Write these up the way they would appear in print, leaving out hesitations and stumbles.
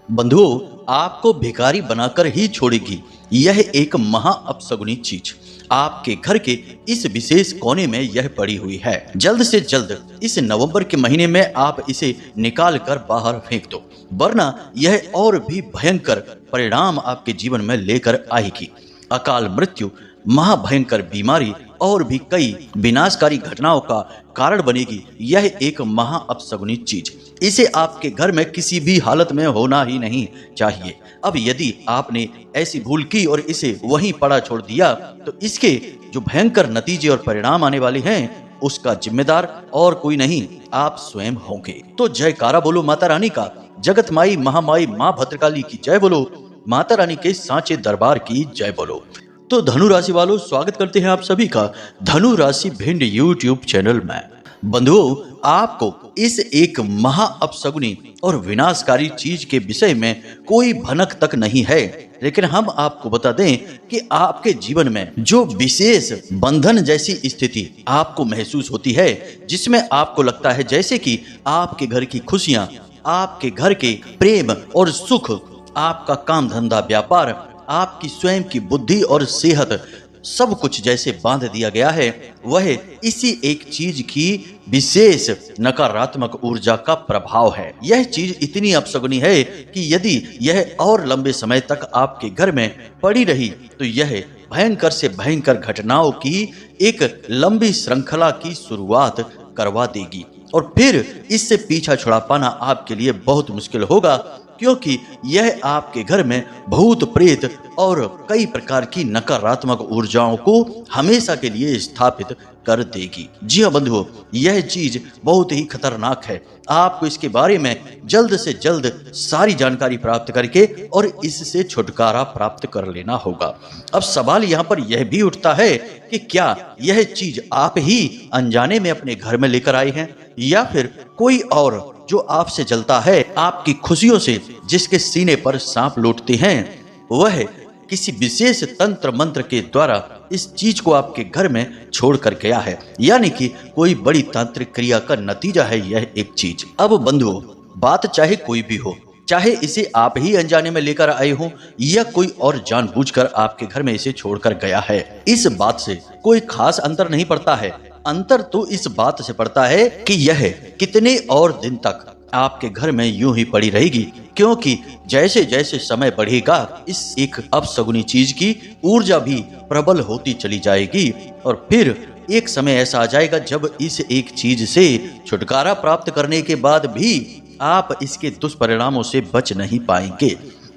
बंधुओं, आपको भिखारी बनाकर ही छोड़ेगी यह एक महा अपशगुनी चीज आपके घर के इस विशेष कोने में यह पड़ी हुई है। जल्द से जल्द इस नवंबर के महीने में आप इसे निकाल कर बाहर फेंक दो, वरना यह और भी भयंकर परिणाम आपके जीवन में लेकर आएगी। अकाल मृत्यु, महाभयंकर बीमारी और भी कई विनाशकारी घटनाओं का कारण बनेगी यह एक महा अपशगुनी चीज। इसे आपके घर में किसी भी हालत में होना ही नहीं चाहिए। अब यदि आपने ऐसी भूल की और इसे वहीं पड़ा छोड़ दिया तो इसके जो भयंकर नतीजे और परिणाम आने वाले हैं उसका जिम्मेदार और कोई नहीं, आप स्वयं होंगे। तो जयकारा बोलो माता रानी का, जगत माई महामाई माँ भद्रकाली की जय बोलो, माता रानी के सांचे दरबार की जय बोलो। तो धनु राशि वालों, स्वागत करते हैं आप सभी का धनु राशि भिंड यूट्यूब चैनल में। बंधुओं, आपको इस एक महा अपशगुनी और विनाशकारी चीज के विषय में कोई भनक तक नहीं है, लेकिन हम आपको बता दें कि आपके जीवन में जो विशेष बंधन जैसी स्थिति आपको महसूस होती है, जिसमें आपको लगता है जैसे कि आपके घर की खुशियां, आपके घर के प्रेम और सुख, आपका काम धंधा व्यापार, आपकी स्वयं की बुद्धि और सेहत सब कुछ जैसे बांध दिया गया है, वह इसी एक चीज की विशेष नकारात्मक ऊर्जा का प्रभाव है। यह चीज इतनी अपशगुनी है कि यदि यह और लंबे समय तक आपके घर में पड़ी रही तो यह भयंकर से भयंकर घटनाओं की एक लंबी श्रृंखला की शुरुआत करवा देगी और फिर इससे पीछा छुड़ा पाना आपके लिए बहुत मुश्किल होगा, क्योंकि यह आपके घर में भूत प्रेत और कई प्रकार की नकारात्मक ऊर्जाओं को हमेशा के लिए स्थापित कर देगी। जी हाँ बंधुओं, यह चीज बहुत ही खतरनाक है। आपको इसके बारे में जल्द से जल्द सारी जानकारी प्राप्त करके और इससे छुटकारा प्राप्त कर लेना होगा। अब सवाल यहाँ पर यह भी उठता है कि क्या यह चीज आप ही अनजाने में अपने घर में लेकर आए हैं या फिर कोई और जो आपसे जलता है, आपकी खुशियों से जिसके सीने पर सांप लौटते हैं, वह किसी विशेष तंत्र मंत्र के द्वारा इस चीज को आपके घर में छोड़ कर गया है, यानी कि कोई बड़ी तांत्रिक क्रिया का नतीजा है यह एक चीज। अब बंधुओं, बात चाहे कोई भी हो, चाहे इसे आप ही अनजाने में लेकर आए हो या कोई और जानबूझकर आपके घर में इसे छोड़कर गया है, इस बात से कोई खास अंतर नहीं पड़ता है। अंतर तो इस बात से पड़ता है कि यह कितने और दिन तक आपके घर में यूं ही पड़ी रहेगी, क्योंकि जैसे जैसे समय बढ़ेगा इस एक अपशगुनी चीज की ऊर्जा भी प्रबल होती चली जाएगी और फिर एक समय ऐसा आ जाएगा जब इस एक चीज से छुटकारा प्राप्त करने के बाद भी आप इसके दुष्परिणामों से बच नहीं पाएंगे।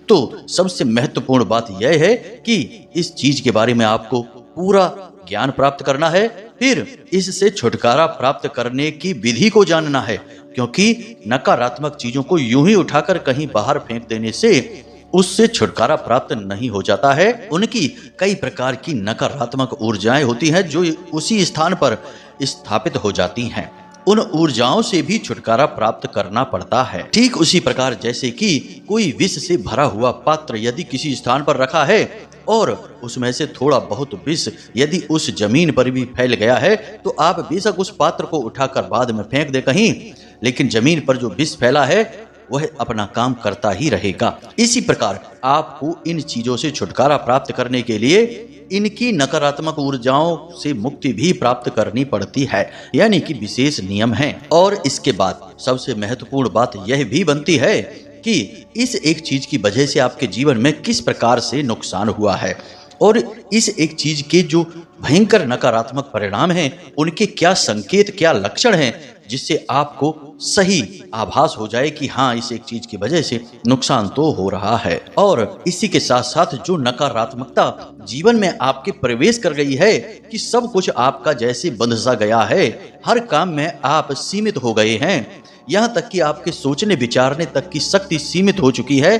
तो सबसे महत्वपूर्ण बात यह है कि इस चीज के बारे में आपको पूरा ज्ञान प्राप्त करना है, फिर इससे छुटकारा प्राप्त करने की विधि को जानना है, क्योंकि नकारात्मक चीजों को यूं ही उठाकर कहीं बाहर फेंक देने से उससे छुटकारा प्राप्त नहीं हो जाता है। उनकी कई प्रकार की नकारात्मक ऊर्जाएं होती हैं जो उसी स्थान पर स्थापित हो जाती हैं। उन ऊर्जाओं से भी छुटकारा प्राप्त करना पड़ता है। ठीक उसी प्रकार जैसे कि कोई विष से भरा हुआ पात्र यदि किसी स्थान पर रखा है और उसमें से थोड़ा बहुत विष यदि उस जमीन पर भी फैल गया है तो आप बेशक उस पात्र को उठाकर बाद में फेंक दे कहीं, लेकिन जमीन पर जो विष फैला है वह अपना काम करता ही रहेगा। इसी प्रकार आपको इन चीजों से छुटकारा प्राप्त करने के लिए इनकी नकारात्मक ऊर्जाओं से मुक्ति भी प्राप्त करनी पड़ती है, यानी कि विशेष नियम है। और इसके बाद सबसे महत्वपूर्ण बात यह भी बनती है कि इस एक चीज की वजह से आपके जीवन में किस प्रकार से नुकसान हुआ है और इस एक चीज के जो भयंकर नकारात्मक परिणाम हैं उनके क्या संकेत, क्या लक्षण हैं, जिससे आपको सही आभास हो जाए कि हाँ, इस एक चीज की वजह से नुकसान तो हो रहा है। और इसी के साथ साथ जो नकारात्मकता जीवन में आपके प्रवेश कर गई है कि सब कुछ आपका जैसे बंध सा गया है, हर काम में आप सीमित हो गए हैं, यहाँ तक कि आपके सोचने विचारने तक की शक्ति सीमित हो चुकी है,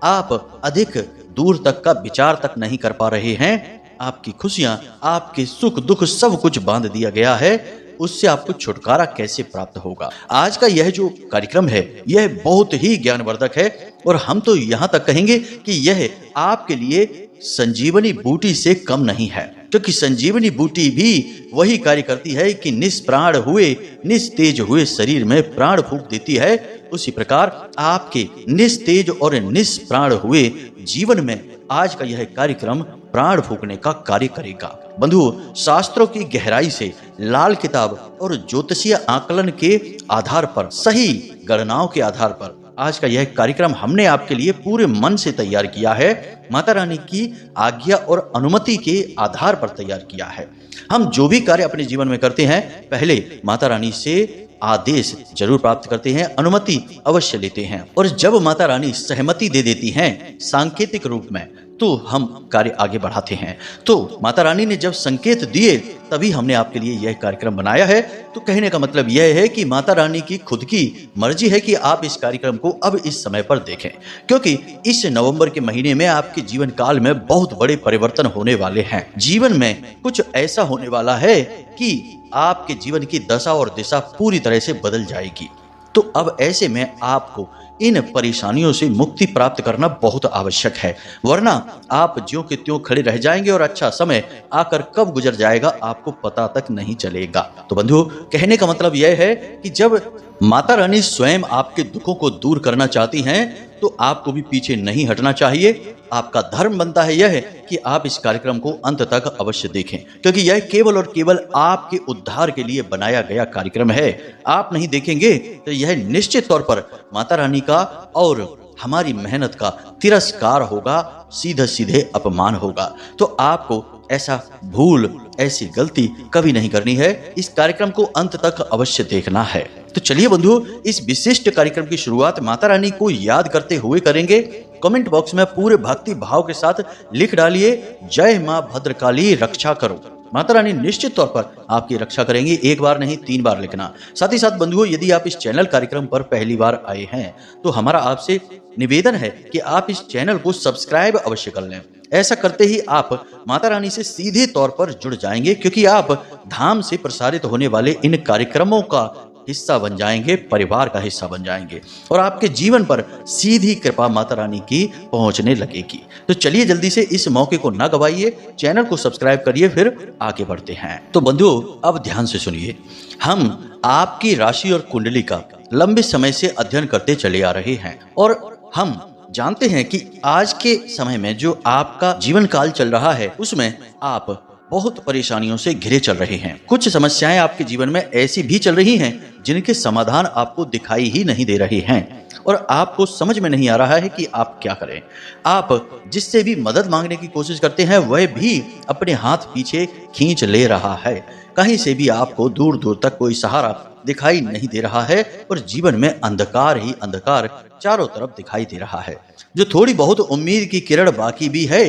आप अधिक दूर तक का विचार तक नहीं कर पा रहे हैं, आपकी खुशियां, आपके सुख दुख सब कुछ बांध दिया गया है, उससे आपको छुटकारा कैसे प्राप्त होगा। आज का यह जो कार्यक्रम है यह बहुत ही ज्ञानवर्धक है और हम तो यहाँ तक कहेंगे कि यह आपके लिए संजीवनी बूटी से कम नहीं है, क्योंकि संजीवनी बूटी भी वही कार्य करती है कि निष्प्राण हुए निस्तेज हुए शरीर में प्राण फूंक देती है। उसी प्रकार आपके निस्तेज और निष्प्राण हुए जीवन में आज का यह कार्यक्रम प्राण फूंकने का कार्य करेगा। बंधुओं, शास्त्रों की गहराई से लाल किताब और ज्योतिषीय आकलन के आधार पर, सही गणनाओं के आधार पर आज का यह कार्यक्रम हमने आपके लिए पूरे मन से तैयार किया है। माता रानी की आज्ञा और अनुमति के आधार पर तैयार किया है। हम जो भी कार्य अपने जीवन में करते हैं पहले माता रानी से आदेश जरूर प्राप्त करते हैं, अनुमति अवश्य लेते हैं, और जब माता रानी सहमति दे देती हैं सांकेतिक रूप में तो हम कार्य आगे बढ़ाते हैं। तो माता रानी ने जब संकेत दिए तभी हमने आपके लिए यह कार्यक्रम बनाया है। तो कहने का मतलब यह है कि माता रानी की खुद की मर्जी है कि आप इस कार्यक्रम को अब इस समय पर देखें, क्योंकि इस नवंबर के महीने में आपके जीवन काल में बहुत बड़े परिवर्तन होने वाले हैं। जीवन में कुछ ऐसा होने वाला है कि आपके जीवन की दशा और दिशा पूरी तरह से बदल जाएगी। तो अब ऐसे में आपको इन परेशानियों से मुक्ति प्राप्त करना बहुत आवश्यक है, वरना आप ज्यों के त्यों खड़े रह जाएंगे और अच्छा समय आकर कब गुजर जाएगा आपको पता तक नहीं चलेगा। तो बंधुओं, कहने का मतलब यह है कि जब माता रानी स्वयं आपके दुखों को दूर करना चाहती हैं तो आपको भी पीछे नहीं हटना चाहिए। आपका धर्म बनता है यह कि आप इस कार्यक्रम को अंत तक अवश्य देखें, क्योंकि यह केवल और केवल आपके उद्धार के लिए बनाया गया कार्यक्रम है। आप नहीं देखेंगे तो यह निश्चित तौर पर माता रानी का और हमारी मेहनत का तिरस्कार होगा, सीधे सीधे अपमान होगा। तो आपको ऐसा भूल, ऐसी गलती कभी नहीं करनी है। इस कार्यक्रम को अंत तक अवश्य देखना है। तो चलिए बंधुओं, इस विशिष्ट कार्यक्रम की शुरुआत माता रानी को याद करते हुए करेंगे। कमेंट बॉक्स में पूरे भक्ति भाव के साथ लिख डालिए, जय मां भद्रकाली रक्षा करो। माता रानी निश्चित तौर पर आपकी रक्षा करेंगी। एक बार नहीं 3 बार लिखना। साथ ही साथ बंधुओं, यदि आप इस चैनल कार्यक्रम पर पहली बार आए हैं तो हमारा आपसे निवेदन है कि आप इस चैनल को सब्सक्राइब अवश्य कर लें। ऐसा करते ही आप माता रानी से सीधे तौर पर जुड़ जाएंगे, क्योंकि आप धाम से प्रसारित होने वाले इन कार्यक्रमों का हिस्सा बन जाएंगे, परिवार का हिस्सा बन जाएंगे और आपके जीवन पर सीधी कृपा माता रानी की पहुंचने लगेगी। तो चलिए जल्दी से इस मौके को ना गवाइए, चैनल को सब्सक्राइब करिए, फिर आगे बढ़ते हैं। तो बंधुओं, अब ध्यान से सुनिए। हम आपकी राशि और कुंडली का लंबे समय से अध्ययन करते चले आ रहे हैं और हम जानते हैं कि आज के समय में जो आपका जीवन काल चल रहा है उसमें आप बहुत परेशानियों से घिरे चल रहे हैं। कुछ समस्याएं आपके जीवन में ऐसी भी चल रही हैं जिनके समाधान आपको दिखाई ही नहीं दे रहे हैं और आपको समझ में नहीं आ रहा है कि आप क्या करें। आप जिससे भी मदद मांगने की कोशिश करते हैं वह भी अपने हाथ पीछे खींच ले रहा है। कहीं से भी आपको दूर दूर तक कोई सहारा दिखाई नहीं दे रहा है और जीवन में अंधकार ही अंधकार चारों तरफ दिखाई दे रहा है। जो थोड़ी बहुत उम्मीद की किरण बाकी भी है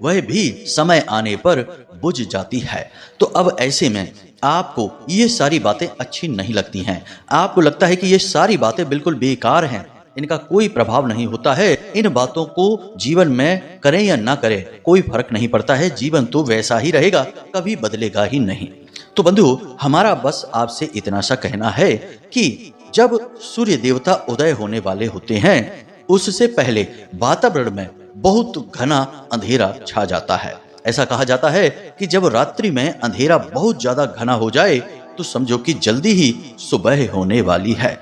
वह भी समय आने पर बुझ जाती है। तो अब ऐसे में आपको ये सारी बातें अच्छी नहीं लगती हैं। आपको लगता है कि ये सारी बातें बिल्कुल बेकार हैं, इनका कोई प्रभाव नहीं होता है। इन बातों को जीवन में करें या ना करें कोई फर्क नहीं पड़ता है, जीवन तो वैसा ही रहेगा, कभी बदलेगा ही नहीं। तो बंधु, हमारा बस आपसे इतना सा कहना है कि जब सूर्य देवता उदय होने वाले होते हैं उससे पहले वातावरण में बहुत घना अंधेरा छा जाता है। ऐसा कहा जाता है कि जब रात्रि में अंधेरा बहुत ज्यादा घना हो जाए तो समझो कि जल्दी ही सुबह होने वाली है।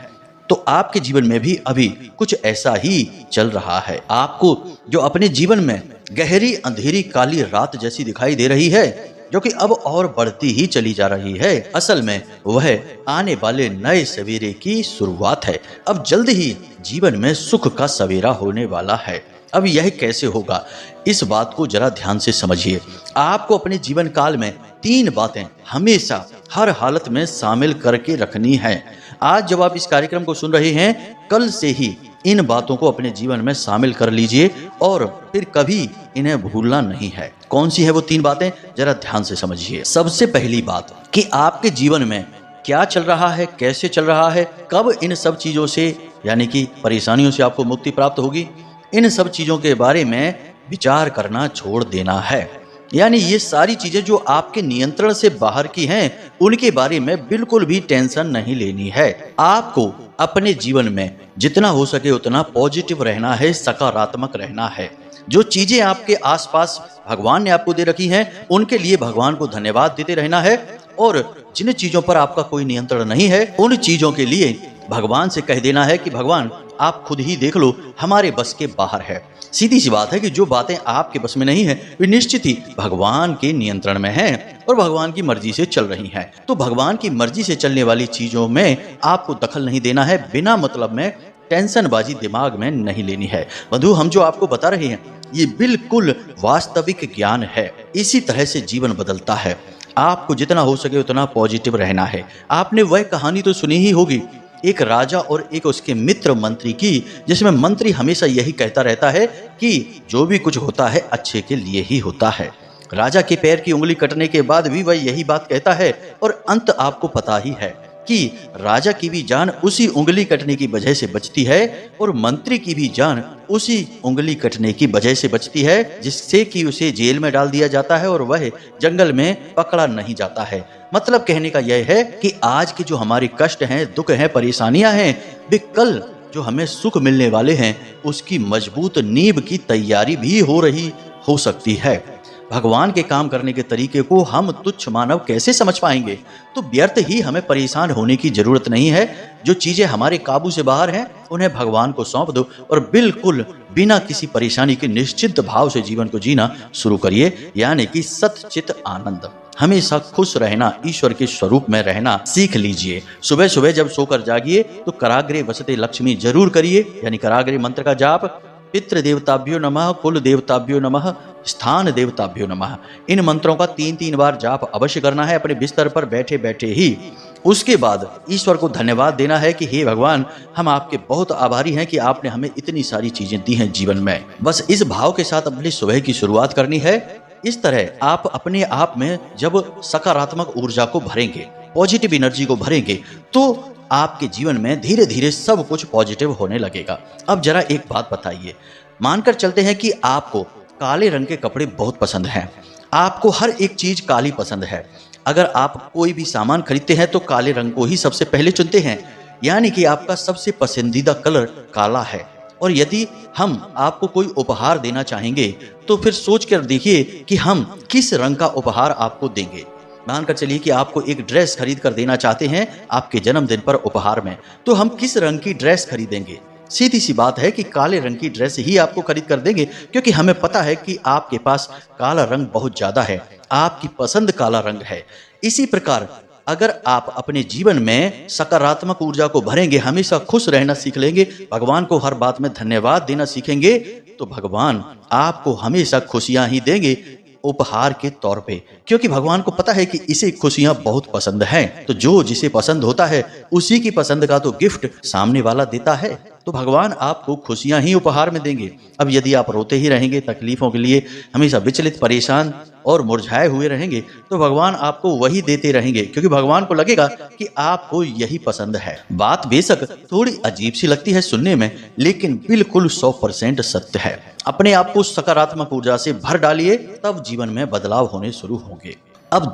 तो आपके जीवन में भी अभी कुछ ऐसा ही चल रहा है। आपको जो अपने जीवन में गहरी अंधेरी काली रात जैसी दिखाई दे रही है, जो कि अब और बढ़ती ही चली जा रही है, असल में वह आने वाले नए सवेरे की शुरुआत है। अब जल्द ही जीवन में सुख का सवेरा होने वाला है। अब यह कैसे होगा, इस बात को जरा ध्यान से समझिए। आपको अपने जीवन काल में 3 बातें हमेशा हर हालत में शामिल करके रखनी है। आज जब आप इस कार्यक्रम को सुन रहे हैं, कल से ही इन बातों को अपने जीवन में शामिल कर लीजिए और फिर कभी इन्हें भूलना नहीं है। कौन सी है वो 3 बातें, जरा ध्यान से समझिए। सबसे पहली बात कि आपके जीवन में क्या चल रहा है, कैसे चल रहा है, कब इन सब चीजों से यानी कि परेशानियों से आपको मुक्ति प्राप्त होगी, इन सब चीजों के बारे में विचार करना छोड़ देना है। यानी ये सारी चीजें जो आपके नियंत्रण से बाहर की हैं, उनके बारे में बिल्कुल भी टेंशन नहीं लेनी है। आपको अपने जीवन में जितना हो सके उतना पॉजिटिव रहना है, सकारात्मक रहना है। जो चीजें आपके आसपास भगवान ने आपको दे रखी हैं, उनके लिए भगवान को धन्यवाद देते रहना है, और जिन चीजों पर आपका कोई नियंत्रण नहीं है, उन चीजों के लिए भगवान से कह देना है कि भगवान आप खुद ही देख लो, हमारे बस के बाहर है। सीधी सी बात है कि जो बातें आपके बस में नहीं है, वे निश्चित ही भगवान के नियंत्रण में हैं और भगवान की मर्जी से चल रही हैं। तो भगवान की मर्जी से चलने वाली चीजों में आपको दखल नहीं देना है, बिना मतलब में टेंशनबाजी दिमाग में नहीं लेनी है। बंधु, हम जो आपको बता रहे हैं ये बिल्कुल वास्तविक ज्ञान है। इसी तरह से जीवन बदलता है। आपको जितना हो सके उतना पॉजिटिव रहना है। आपने वह कहानी तो सुनी ही होगी, एक राजा और एक उसके मित्र मंत्री की, जिसमें मंत्री हमेशा यही कहता रहता है कि जो भी कुछ होता है अच्छे के लिए ही होता है। राजा के पैर की उंगली कटने के बाद भी वह यही बात कहता है, और अंत आपको पता ही है कि राजा की भी जान उसी उंगली कटने की वजह से बचती है, और मंत्री की भी जान उसी उंगली कटने की वजह से बचती है, जिससे कि उसे जेल में डाल दिया जाता है और वह जंगल में पकड़ा नहीं जाता है। मतलब कहने का यह है कि आज के जो हमारे कष्ट हैं, दुख हैं, परेशानियां हैं, वे कल जो हमें सुख मिलने वाले हैं उसकी मजबूत नींव की तैयारी भी हो सकती है। भगवान के काम करने के तरीके को हम तुच्छ मानव कैसे समझ पाएंगे? तो व्यर्थ ही हमें परेशान होने की जरूरत नहीं है। जो चीजें हमारे काबू से बाहर हैं उन्हें भगवान को सौंप दो और बिल्कुल बिना किसी परेशानी के निश्चित भाव से जीवन को जीना शुरू करिए, यानी कि सतचित आनंद। हमेशा खुश रहना, ईश्वर के स्वरूप में रहना सीख लीजिए। सुबह सुबह जब सोकर जागिए तो कराग्रे वसते लक्ष्मी जरूर करिए, यानी कराग्रे मंत्र का जाप। पितृ देवताभ्यो नमः, कुल देवताभ्यो नमः, स्थान देवताभ्यो नमः। इन मंत्रों का 3-3 बार जाप अवश्य करना है अपने बिस्तर पर बैठे बैठे ही। उसके बाद ईश्वर को धन्यवाद देना है कि हे भगवान, हम आपके बहुत आभारी हैं कि आपने हमें इतनी सारी चीजें दी हैं जीवन में। बस इस भाव के साथ अपनी सुबह की शुरुआत करनी है। इस तरह आप अपने आप में जब सकारात्मक ऊर्जा को भरेंगे, पॉजिटिव एनर्जी को भरेंगे, तो आपके जीवन में धीरे धीरे सब कुछ पॉजिटिव होने लगेगा। अब जरा एक बात बताइए, मानकर चलते हैं कि आपको काले रंग के कपड़े बहुत पसंद हैं, आपको हर एक चीज काली पसंद है। अगर आप कोई भी सामान खरीदते हैं तो काले रंग को ही सबसे पहले चुनते हैं, यानी कि आपका सबसे पसंदीदा कलर काला है। और यदि हम आपको कोई उपहार देना चाहेंगे तो फिर सोच कर देखिए कि हम किस रंग का उपहार आपको देंगे। मानकर चलिए कि आपको एक ड्रेस खरीद कर देना चाहते हैं आपके जन्मदिन पर उपहार में, तो हम किस रंग की ड्रेस खरीदेंगे? सीधी सी बात है कि काले रंग की ड्रेस ही आपको खरीद कर देंगे, क्योंकि हमें पता है कि आपके पास काला रंग बहुत ज्यादा है, आपकी पसंद काला रंग है। इसी प्रकार अगर आप अपने जीवन में सकारात्मक ऊर्जा को भरेंगे, हमेशा खुश रहना सीख लेंगे, भगवान को हर बात में धन्यवाद देना सीखेंगे, तो भगवान आपको हमेशा खुशियां ही देंगे उपहार के तौर पे, क्योंकि भगवान को पता है कि इसे खुशियां बहुत पसंद हैं। तो जो जिसे पसंद होता है उसी की पसंद का तो गिफ्ट सामने वाला देता है, तो भगवान आपको खुशियां ही उपहार में देंगे। अब यदि आप रोते ही रहेंगे, तकलीफों के लिए हमेशा विचलित, परेशान और मुरझाए हुए रहेंगे, तो भगवान आपको वही देते रहेंगे, क्योंकि भगवान को लगेगा कि आपको यही पसंद है। बात बेशक थोड़ी अजीब सी लगती है सुनने में, लेकिन बिल्कुल 100% सत्य है। अपने आप को सकारात्मक ऊर्जा से भर डालिए, तब जीवन में बदलाव होने शुरू होंगे। अब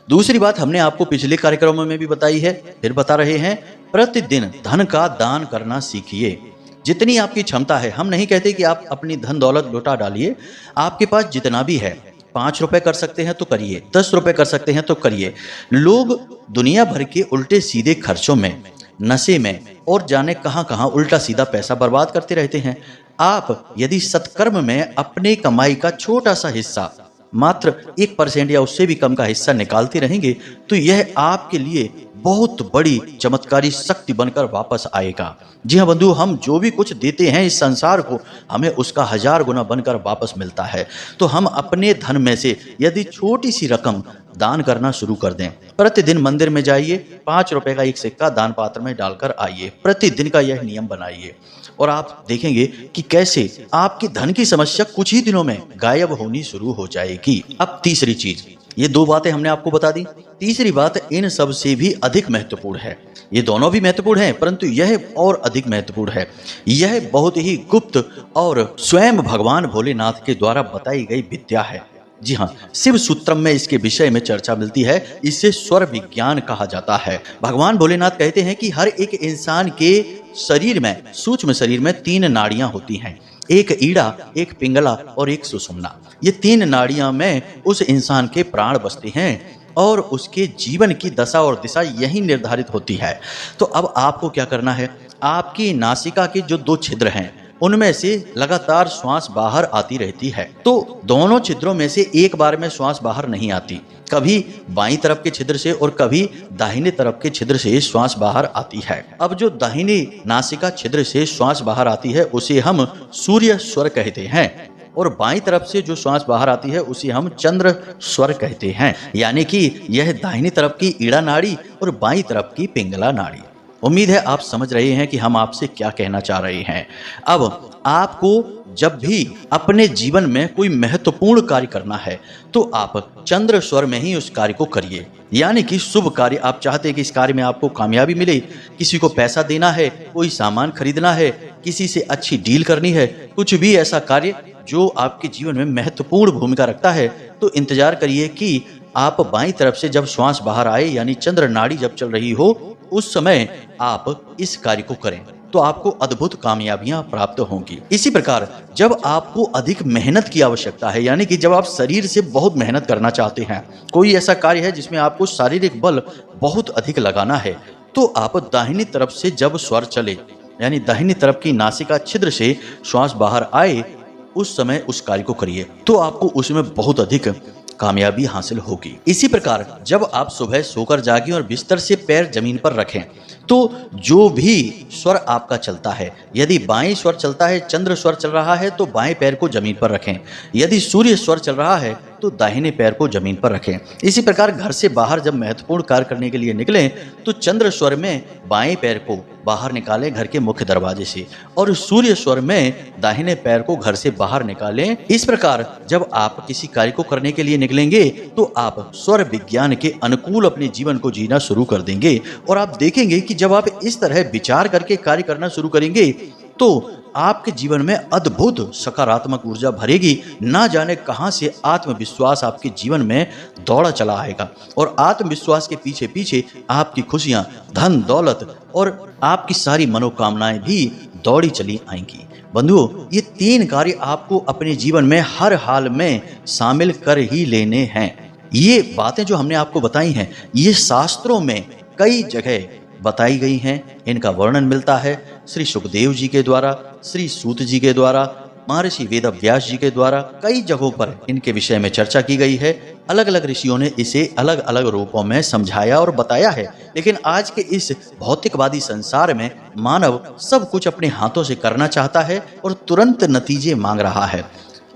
दूसरी बात हमने आपको पिछले कार्यक्रमों में भी बताई है, फिर बता रहे हैं, प्रतिदिन धन का दान करना सीखिए। जितनी आपकी क्षमता है, हम नहीं कहते कि आप अपनी धन दौलत लुटा डालिए, आपके पास जितना भी है, 5 रुपए कर सकते हैं तो करिए, 10 रुपए कर सकते हैं तो करिए। लोग दुनिया भर के उल्टे सीधे खर्चों में, नशे में और जाने कहां कहां उल्टा सीधा पैसा बर्बाद करते रहते हैं। आप यदि सत्कर्म में अपने कमाई का छोटा सा हिस्सा, मात्र 1% या उससे भी कम का हिस्सा निकालते रहेंगे, तो यह आपके लिए बहुत बड़ी चमत्कारी शक्ति बनकर वापस आएगा। जी हाँ बंधु, हम जो भी कुछ देते हैं इस संसार को, हमें उसका 1000 गुना बनकर वापस मिलता है। तो हम अपने धन में से यदि छोटी सी रकम दान करना शुरू कर दें, प्रतिदिन मंदिर में जाइए, 5 रुपए का एक सिक्का दान पात्र में डालकर आइए, प्रतिदिन का यह नियम बनाइए, और आप देखेंगे कि कैसे आपकी धन की समस्या कुछ ही दिनों में गायब होनी शुरू हो जाएगी। अब तीसरी चीज, ये 2 बातें हमने आपको बता दी, तीसरी बात इन सब से भी अधिक महत्वपूर्ण है। ये दोनों भी महत्वपूर्ण हैं, परंतु यह और अधिक महत्वपूर्ण है। यह बहुत ही गुप्त और स्वयं भगवान भोलेनाथ के द्वारा बताई गई विद्या है। जी हाँ, शिव सूत्रम में इसके विषय में चर्चा मिलती है। इसे स्वर विज्ञान कहा जाता है। भगवान भोलेनाथ कहते हैं कि हर एक इंसान के शरीर में, सूक्ष्म शरीर में 3 नाड़ियां होती हैं, एक ईड़ा, एक पिंगला और एक सुषुम्ना। ये 3 नाड़ियां में उस इंसान के प्राण बसते हैं और उसके जीवन की दशा और दिशा यही निर्धारित होती है। तो अब आपको क्या करना है, आपकी नासिका के जो 2 छिद्र हैं उनमें से लगातार श्वास बाहर आती रहती है। तो दोनों छिद्रों में से एक बार में श्वास बाहर नहीं आती, कभी बाईं तरफ के छिद्र से और कभी दाहिने तरफ के छिद्र से श्वास बाहर आती है। अब जो दाहिने नासिका छिद्र से श्वास बाहर आती है उसे हम सूर्य स्वर कहते हैं और बाईं तरफ से जो श्वास बाहर आती है उसे हम चंद्र स्वर कहते हैं। यानी कि यह दाहिनी तरफ की ईड़ा नाड़ी और बाईं तरफ की पिंगला नाड़ी। उम्मीद है आप समझ रहे हैं कि हम आपसे क्या कहना चाह रहे हैं। अब आपको जब भी अपने जीवन में कोई महत्वपूर्ण कार्य करना है तो आप चंद्र स्वर में ही उस कार्य को करिए। यानी कि शुभ कार्य, आप चाहते हैं कि इस कार्य में आपको कामयाबी मिले, किसी को पैसा देना है, कोई सामान खरीदना है, किसी से अच्छी डील करनी है, कुछ भी ऐसा कार्य जो आपके जीवन में महत्वपूर्ण भूमिका रखता है, तो इंतजार करिए कि आप बाईं तरफ से जब श्वास बाहर आए यानी चंद्र नाड़ी जब चल रही हो उस समय आप इस कार्य को करें तो आपको अद्भुत कामयाबियां प्राप्त होंगी। इसी प्रकार जब आपको अधिक मेहनत की आवश्यकता है, यानी कि जब आप शरीर से बहुत मेहनत करना चाहते हैं, कोई ऐसा कार्य है जिसमें आपको शारीरिक बल बहुत अधिक लगाना है, तो आप दाहिनी तरफ से जब स्वर चले यानी दाहिनी तरफ की नासिका छिद्र से श्वास बाहर आए उस समय उस कार्य को करिए तो आपको उसमें बहुत अधिक कामयाबी हासिल होगी। इसी प्रकार जब आप सुबह सोकर जागें और बिस्तर से पैर जमीन पर रखें तो जो भी स्वर आपका चलता है, यदि बाएं स्वर चलता है, चंद्र स्वर चल रहा है तो बाएं पैर को जमीन पर रखें, यदि सूर्य स्वर चल रहा है तो दाहिने पैर को जमीन पर रखें। इसी प्रकार घर से बाहर जब महत्वपूर्ण कार्य करने के लिए निकलें तो चंद्र स्वर में बाएं पैर को बाहर निकालें घर के मुख्य दरवाजे से और सूर्य स्वर में दाहिने पैर को घर से बाहर निकालें। इस प्रकार जब आप किसी कार्य को करने के लिए निकलेंगे तो आप स्वर विज्ञान के अनुकूल अपने जीवन को जीना शुरू कर देंगे और आप देखेंगे कि जब आप इस तरह विचार करके कार्य करना शुरू करेंगे तो आपके जीवन में अद्भुत सकारात्मक ऊर्जा भरेगी। ना जाने कहां से आत्मविश्वास आपके जीवन में दौड़ा चला आएगा और आत्मविश्वास के पीछे पीछे आपकी खुशियां, धन दौलत और आपकी सारी मनोकामनाएं भी दौड़ी चली आएंगी। बंधुओं, ये 3 कार्य आपको अपने जीवन में हर हाल में शामिल कर ही लेने हैं। ये बातें जो हमने आपको बताई हैं ये शास्त्रों में कई जगह बताई गई हैं। इनका वर्णन मिलता है श्री सुखदेव जी के द्वारा, श्री सूत जी के द्वारा, महर्षि वेदव्यास जी के द्वारा। कई जगहों पर इनके विषय में चर्चा की गई है। अलग अलग ऋषियों ने इसे अलग अलग रूपों में समझाया और बताया है। लेकिन आज के इस भौतिकवादी संसार में मानव सब कुछ अपने हाथों से करना चाहता है और तुरंत नतीजे मांग रहा है।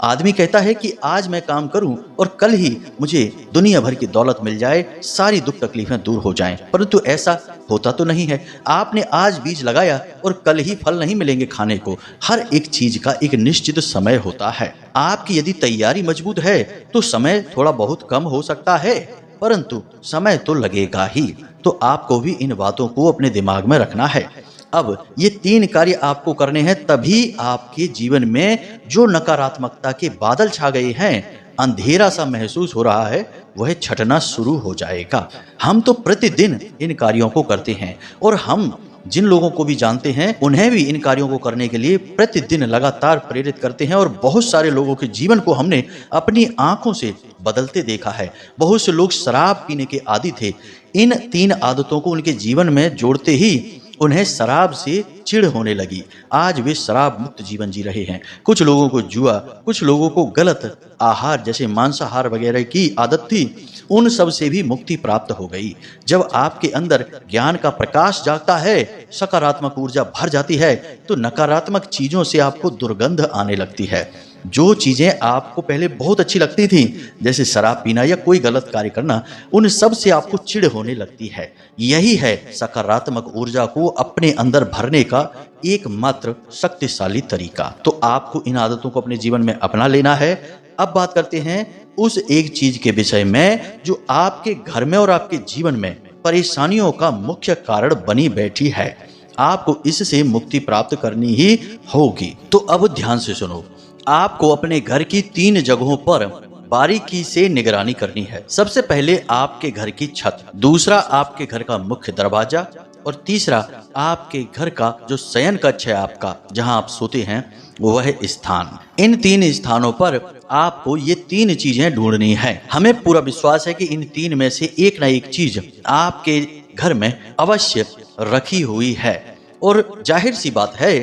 आदमी कहता है कि आज मैं काम करूं और कल ही मुझे दुनिया भर की दौलत मिल जाए, सारी दुख तकलीफें दूर हो जाएं, परंतु ऐसा होता तो नहीं है। आपने आज बीज लगाया और कल ही फल नहीं मिलेंगे खाने को। हर एक चीज का एक निश्चित समय होता है। आपकी यदि तैयारी मजबूत है तो समय थोड़ा बहुत कम हो सकता है, परंतु समय तो लगेगा ही। तो आपको भी इन बातों को अपने दिमाग में रखना है। अब ये 3 कार्य आपको करने हैं, तभी आपके जीवन में जो नकारात्मकता के बादल छा गए हैं, अंधेरा सा महसूस हो रहा है, वह छटना शुरू हो जाएगा। हम तो प्रतिदिन इन कार्यों को करते हैं और हम जिन लोगों को भी जानते हैं उन्हें भी इन कार्यों को करने के लिए प्रतिदिन लगातार प्रेरित करते हैं और बहुत सारे लोगों के जीवन को हमने अपनी आंखों से बदलते देखा है। बहुत से लोग शराब पीने के आदी थे। इन 3 आदतों को उनके जीवन में जोड़ते ही उन्हें शराब से चिढ़ होने लगी। आज वे शराब मुक्त जीवन जी रहे हैं। कुछ लोगों को जुआ, कुछ लोगों को गलत आहार जैसे मांसाहार वगैरह की आदत थी, उन सब से भी मुक्ति प्राप्त हो गई। जब आपके अंदर ज्ञान का प्रकाश जागता है, सकारात्मक ऊर्जा भर जाती है, तो नकारात्मक चीजों से आपको दुर्गंध आने लगती है। जो चीजें आपको पहले बहुत अच्छी लगती थी, जैसे शराब पीना या कोई गलत कार्य करना, उन सब से आपको चिढ़ होने लगती है। यही है सकारात्मक ऊर्जा को अपने अंदर भरने का एकमात्र शक्तिशाली तरीका। तो आपको इन आदतों को अपने जीवन में अपना लेना है। अब बात करते हैं उस एक चीज के विषय में जो आपके घर में और आपके जीवन में परेशानियों का मुख्य कारण बनी बैठी है। आपको इससे मुक्ति प्राप्त करनी ही होगी। तो अब ध्यान से सुनो। आपको अपने घर की 3 जगहों पर बारीकी से निगरानी करनी है। सबसे पहले आपके घर की छत, दूसरा आपके घर का मुख्य दरवाजा और तीसरा आपके घर का जो शयन कक्ष है, आपका जहां आप सोते हैं वह स्थान। इन 3 स्थानों पर आपको ये 3 चीजें ढूंढनी है। हमें पूरा विश्वास है कि इन 3 में से एक न एक चीज आपके घर में अवश्य रखी हुई है और जाहिर सी बात है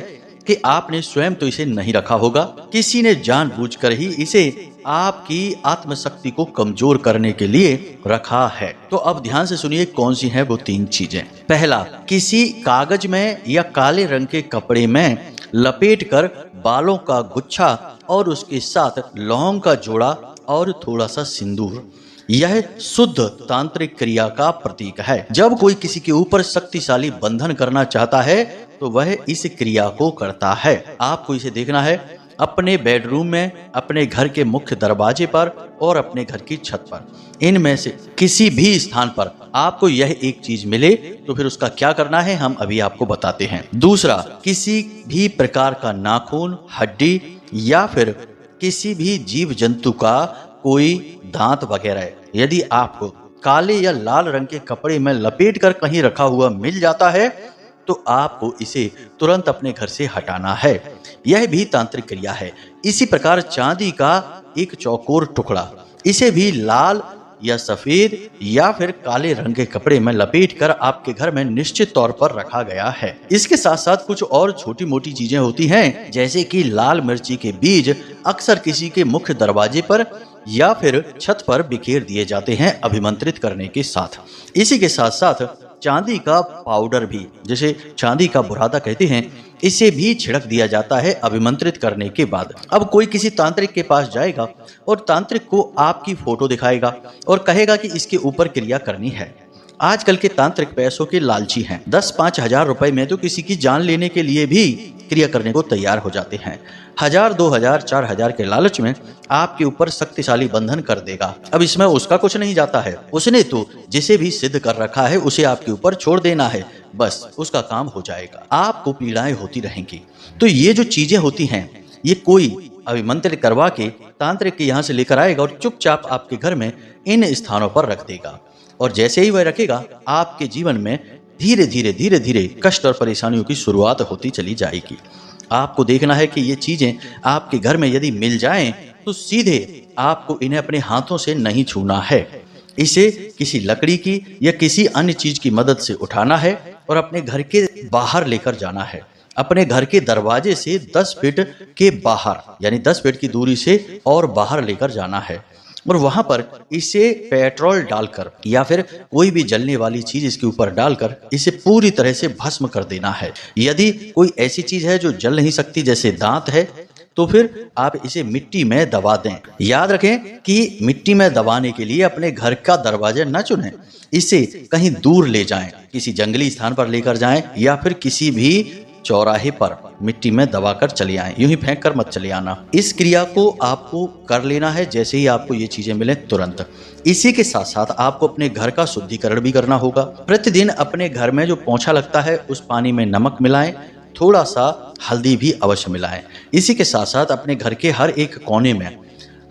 कि आपने स्वयं तो इसे नहीं रखा होगा, किसी ने जानबूझकर ही इसे आपकी आत्मशक्ति को कमजोर करने के लिए रखा है। तो अब ध्यान से सुनिए कौन सी हैं वो 3 चीजें। पहला, किसी कागज में या काले रंग के कपड़े में लपेटकर बालों का गुच्छा और उसके साथ लौंग का जोड़ा और थोड़ा सा सिंदूर। यह शुद्ध तांत्रिक क्रिया का प्रतीक है। जब कोई किसी के ऊपर शक्तिशाली बंधन करना चाहता है तो वह इस क्रिया को करता है। आपको इसे देखना है अपने बेडरूम में, अपने घर के मुख्य दरवाजे पर और अपने घर की छत पर। इनमें से किसी भी स्थान पर आपको यह एक चीज मिले तो फिर उसका क्या करना है हम अभी आपको बताते हैं। दूसरा, किसी भी प्रकार का नाखून, हड्डी या फिर किसी भी जीव जंतु का कोई दांत वगैरह यदि आपको काले या लाल रंग के कपड़े में लपेट कर कहीं रखा हुआ मिल जाता है तो आपको इसे तुरंत अपने घर से हटाना है। यह भी तांत्रिक क्रिया है। इसी प्रकार चांदी का एक चौकोर टुकड़ा, इसे भी लाल या सफेद या फिर काले रंग के कपड़े में लपेटकर आपके घर में निश्चित तौर पर रखा गया है। इसके साथ साथ कुछ और छोटी मोटी चीजें होती हैं, जैसे कि लाल मिर्ची के बीज अक्सर किसी के मुख्य दरवाजे पर या फिर छत पर बिखेर दिए जाते हैं अभिमंत्रित करने के साथ। इसी के साथ साथ चांदी का पाउडर भी, जिसे चांदी का बुरादा कहते हैं, इसे भी छिड़क दिया जाता है अभिमंत्रित करने के बाद। अब कोई किसी तांत्रिक के पास जाएगा और तांत्रिक को आपकी फोटो दिखाएगा और कहेगा कि इसके ऊपर क्रिया करनी है। आजकल के तांत्रिक पैसों के लालची हैं। 10-5 हजार रुपए में तो किसी की जान लेने के लिए भी क्रिया करने को तैयार हो जाते हैं। 1000, 2000, 4000 के लालच में आपके ऊपर शक्तिशाली बंधन कर देगा। अब इसमें उसका कुछ नहीं जाता है, उसने तो जिसे भी सिद्ध कर रखा है उसे आपके ऊपर छोड़ देना है, बस उसका काम हो जाएगा। आपको पीड़ाएं होती रहेंगी। तो ये जो चीजें होती हैं ये कोई अभिमंत्रित करवा के तांत्रिक के यहाँ से लेकर आएगा और चुपचाप आपके घर में इन स्थानों पर रख देगा। और जैसे ही वह रखेगा आपके जीवन में धीरे धीरे कष्ट और परेशानियों की शुरुआत होती चली जाएगी। आपको देखना है कि ये चीजें आपके घर में यदि मिल जाएं तो सीधे आपको इन्हें अपने हाथों से नहीं छूना है। इसे किसी लकड़ी की या किसी अन्य चीज की मदद से उठाना है और अपने घर के बाहर लेकर जाना है। अपने घर के दरवाजे से 10 फीट के बाहर, यानी 10 फीट की दूरी से और बाहर लेकर जाना है और वहां पर इसे पेट्रोल डालकर या फिर कोई भी जलने वाली चीज इसके ऊपर डालकर इसे पूरी तरह से भस्म कर देना है। यदि कोई ऐसी चीज है जो जल नहीं सकती, जैसे दांत है, तो फिर आप इसे मिट्टी में दबा दें। याद रखें कि मिट्टी में दबाने के लिए अपने घर का दरवाजा न चुनें, इसे कहीं दूर ले जाएं, किसी जंगली स्थान पर लेकर जाएं या फिर किसी भी चौराहे पर मिट्टी में दबाकर चले आएं, यूं ही फेंक कर मत चले आना। इस क्रिया को आपको कर लेना है जैसे ही आपको ये चीजें मिले तुरंत। इसी के साथ साथ आपको अपने घर का शुद्धिकरण भी करना होगा। प्रतिदिन अपने घर में जो पोंछा लगता है उस पानी में नमक मिलाएं, थोड़ा सा हल्दी भी अवश्य मिलाएं। इसी के साथ साथ अपने घर के हर एक कोने में,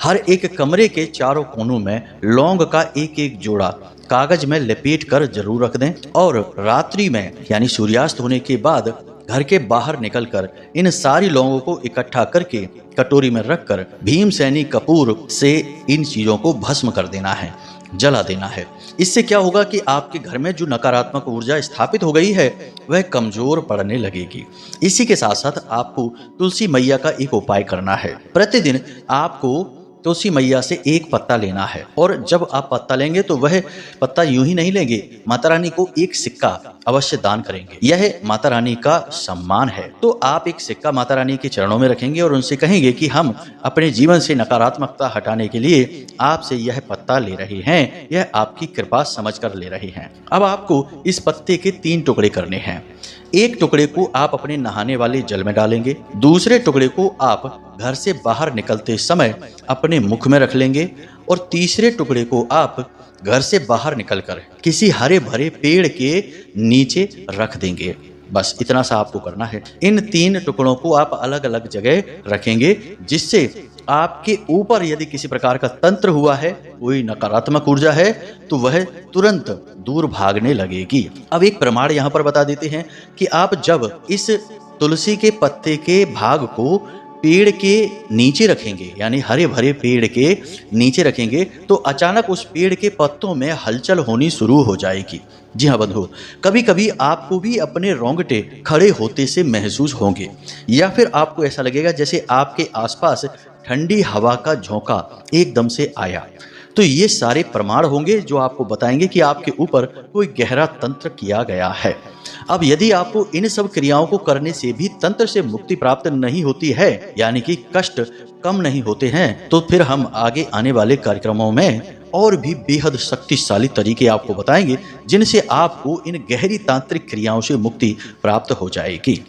हर एक कमरे के चारों कोनों में लौंग का एक एक जोड़ा कागज में लपेट कर जरूर रख दें और रात्रि में यानी सूर्यास्त होने के बाद घर के बाहर निकलकर इन सारी लौंगों को इकट्ठा करके कटोरी में रखकर भीमसेनी कपूर से इन चीजों को भस्म कर देना है, जला देना है। इससे क्या होगा कि आपके घर में जो नकारात्मक ऊर्जा स्थापित हो गई है वह कमजोर पड़ने लगेगी। इसी के साथ साथ आपको तुलसी मैया का एक उपाय करना है। प्रतिदिन आपको तुलसी मैया से एक पत्ता लेना है और जब आप पत्ता लेंगे तो वह पत्ता यूं ही नहीं लेंगे, माता रानी को एक सिक्का अवश्य दान करेंगे। यह माता रानी का सम्मान है। तो आप एक सिक्का माता रानी के चरणों में रखेंगे और उनसे कहेंगे कि हम अपने जीवन से नकारात्मकता हटाने के लिए आपसे यह पत्ता ले रहे हैं, यह आपकी कृपा समझकर ले रहे हैं। अब आपको इस पत्ते के 3 टुकड़े करने हैं। एक टुकड़े को आप अपने नहाने वाले जल में डालेंगे, दूसरे टुकड़े को आप घर से बाहर निकलते समय अपने मुख में रख लेंगे और तीसरे टुकड़े को आप घर से बाहर निकलकर किसी हरे भरे पेड़ के नीचे रख देंगे। बस इतना सा आपको करना है। इन 3 टुकड़ों को आप अलग अलग जगह रखेंगे, जिससे आपके ऊपर यदि किसी प्रकार का तंत्र हुआ है, कोई नकारात्मक ऊर्जा है, तो वह तुरंत दूर भागने लगेगी। अब एक प्रमाण यहाँ पर बता देते हैं कि आप जब इस तुलसी के पत्ते के भाग को पेड़ के नीचे रखेंगे, यानी हरे भरे पेड़ के नीचे रखेंगे, तो अचानक उस पेड़ के पत्तों में हलचल होनी शुरू हो जाएगी। जी हाँ बंधु, कभी कभी आपको भी अपने रोंगटे खड़े होते से महसूस होंगे, या फिर आपको ऐसा लगेगा जैसे आपके आसपास ठंडी हवा का झोंका एकदम से आया। तो ये सारे प्रमाण होंगे जो आपको बताएंगे कि आपके ऊपर कोई गहरा तंत्र किया गया है। अब यदि आपको इन सब क्रियाओं को करने से भी तंत्र से मुक्ति प्राप्त नहीं होती है, यानी कि कष्ट कम नहीं होते हैं, तो फिर हम आगे आने वाले कार्यक्रमों में और भी बेहद शक्तिशाली तरीके आपको बताएंगे, जिनसे आपको इन गहरी तांत्रिक क्रियाओं से मुक्ति प्राप्त हो जाएगी।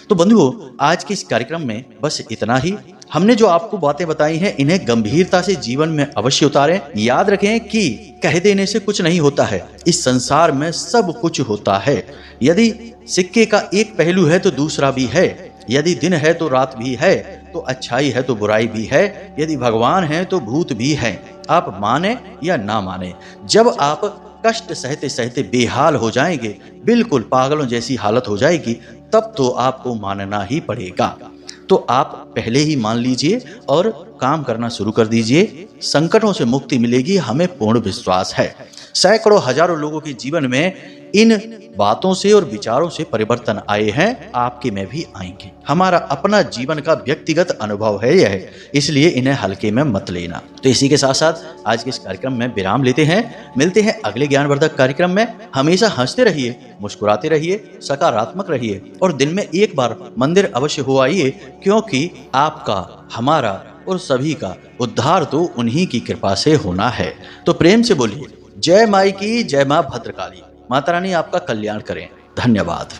तो बंधुओं, आज के इस कार्यक्रम में बस इतना ही। हमने जो आपको बातें बताई हैं, इन्हें गंभीरता से जीवन में अवश्य उतारें। याद रखें कि कह देने से कुछ नहीं होता है, इस संसार में सब कुछ होता है। यदि सिक्के का एक पहलू है तो दूसरा भी है, यदि दिन है तो रात भी है, तो अच्छाई है तो बुराई भी है, यदि भगवान है तो भूत भी है। आप माने या ना माने, जब आप कष्ट सहते सहते बेहाल हो जाएंगे, बिल्कुल पागलों जैसी हालत हो जाएगी, तब तो आपको मानना ही पड़ेगा। तो आप पहले ही मान लीजिए और काम करना शुरू कर दीजिए। संकटों से मुक्ति मिलेगी, हमें पूर्ण विश्वास है। सैकड़ों हजारों लोगों के जीवन में इन बातों से और विचारों से परिवर्तन आए हैं, आपके में भी आएंगे। हमारा अपना जीवन का व्यक्तिगत अनुभव है यह, इसलिए इन्हें हल्के में मत लेना। तो इसी के साथ साथ आज के इस कार्यक्रम में विराम लेते हैं। मिलते हैं अगले ज्ञानवर्धक कार्यक्रम में। हमेशा हंसते रहिए, मुस्कुराते रहिए, सकारात्मक रहिए और दिन में एक बार मंदिर अवश्य हो आइए, क्योंकि आपका, हमारा और सभी का उद्धार तो उन्हीं की कृपा से होना है। तो प्रेम से बोलिए जय माई की, जय मां भद्रकाली। माता रानी आपका कल्याण करें। धन्यवाद।